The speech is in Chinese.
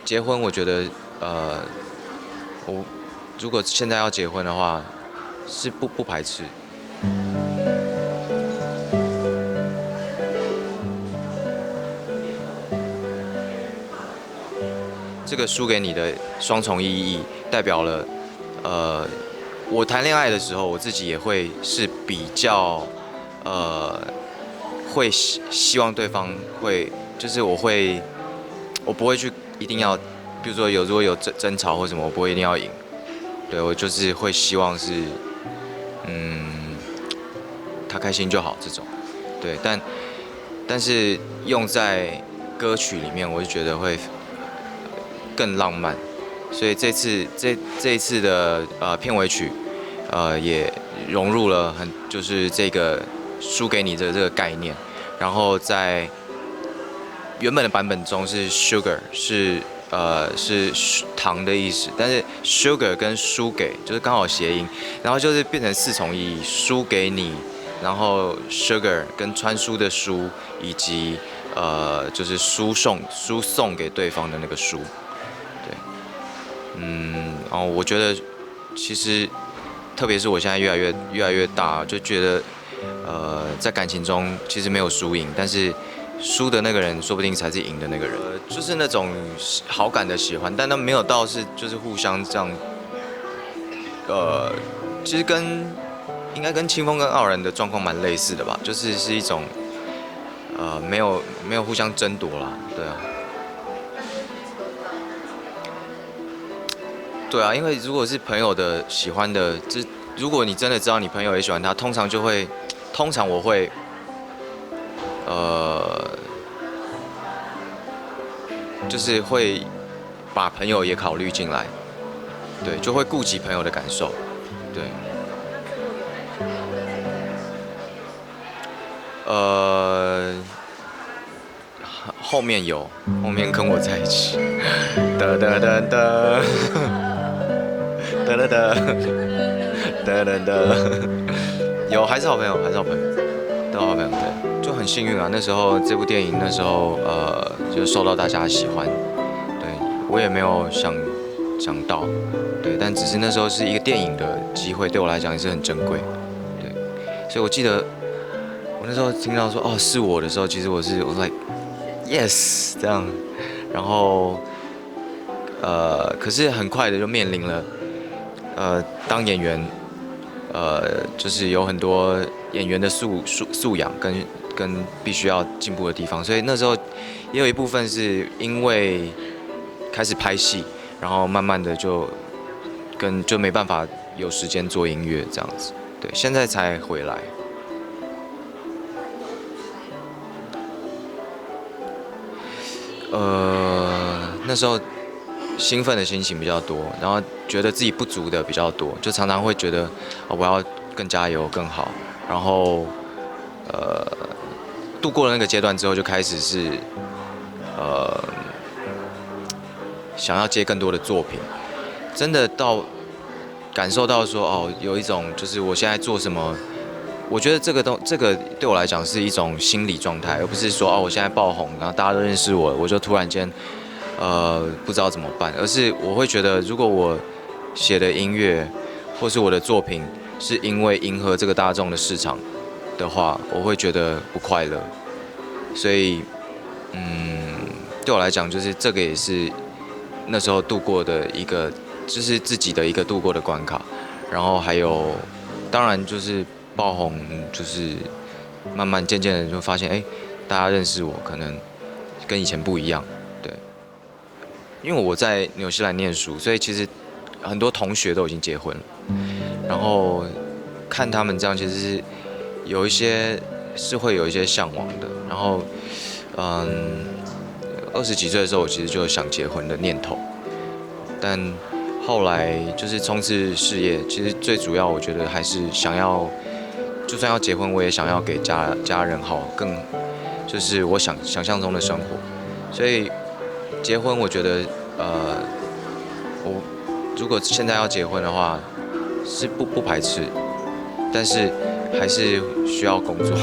结婚，我觉得我如果现在要结婚的话，是不排斥。这个输给你的双重意义，代表了，呃，我谈恋爱的时候，我自己也会是比较，呃，会希望对方会，就是我不会去一定要，比如说如果有争吵或什么，我不会一定要赢，对我就是会希望是，嗯，他开心就好这种，对，但是用在歌曲里面，我就觉得会更浪漫，所以这一次的片尾曲，也融入了就是这个输给你的这个概念，然后在原本的版本中是 sugar 是糖的意思，但是 sugar 跟输给就是刚好谐音，然后就是变成四重意义，输给你，然后 sugar 跟穿书的书，以及就是输送给对方的那个书，对，然后我觉得其实特别是我现在越来越大，就觉得在感情中其实没有输赢，但是输的那个人说不定才是赢的那个人，就是那种好感的喜欢，但他没有到是就是互相这样，呃，其实应该跟清风跟傲然的状况蛮类似的吧，是一种没有互相争夺啦，对啊。对啊，因为如果是朋友的喜欢的，如果你真的知道你朋友也喜欢他，通常我会，呃，就是会把朋友也考虑进来，对，就会顾及朋友的感受，对，呃，后面有，后面跟我在一起，哒哒哒哒，哒哒哒，哒哒哒，有还是好朋友，还是好朋友，都好朋友，对，就很幸运啊。那时候这部电影那时候就受到大家喜欢，对我也没有想到，对，但只是那时候是一个电影的机会，对我来讲也是很珍贵，对，所以我记得我那时候听到说哦是我的时候，其实我 like yes 这样，然后可是很快的就面临了当演员就是有很多演员的素养跟必须要进步的地方，所以那时候也有一部分是因为开始拍戏，然后慢慢的就没办法有时间做音乐这样子，对，现在才回来。那时候兴奋的心情比较多，然后觉得自己不足的比较多，就常常会觉得我要更加油更好，然后呃度过了那个阶段之后，就开始是呃想要接更多的作品，真的感受到说哦，有一种就是我现在做什么，我觉得这个对我来讲是一种心理状态，而不是说哦我现在爆红，然后大家都认识我，我就突然间不知道怎么办，而是我会觉得如果我写的音乐或是我的作品是因为迎合这个大众的市场的话，我会觉得不快乐，所以对我来讲就是这个也是那时候度过的一个，就是自己的一个度过的关卡。然后还有，当然就是爆红，就是慢慢渐渐的就发现，哎，大家认识我可能跟以前不一样，对。因为我在纽西兰念书，所以其实很多同学都已经结婚了。然后看他们这样，其实是有一些是会有一些向往的。然后，20几岁的时候，我其实就有想结婚的念头，但后来就是冲刺事业，其实最主要我觉得还是想要，就算要结婚，我也想要给家人好，就是我想象中的生活。所以结婚，我觉得我如果现在要结婚的话，是不排斥，但是还是需要工作。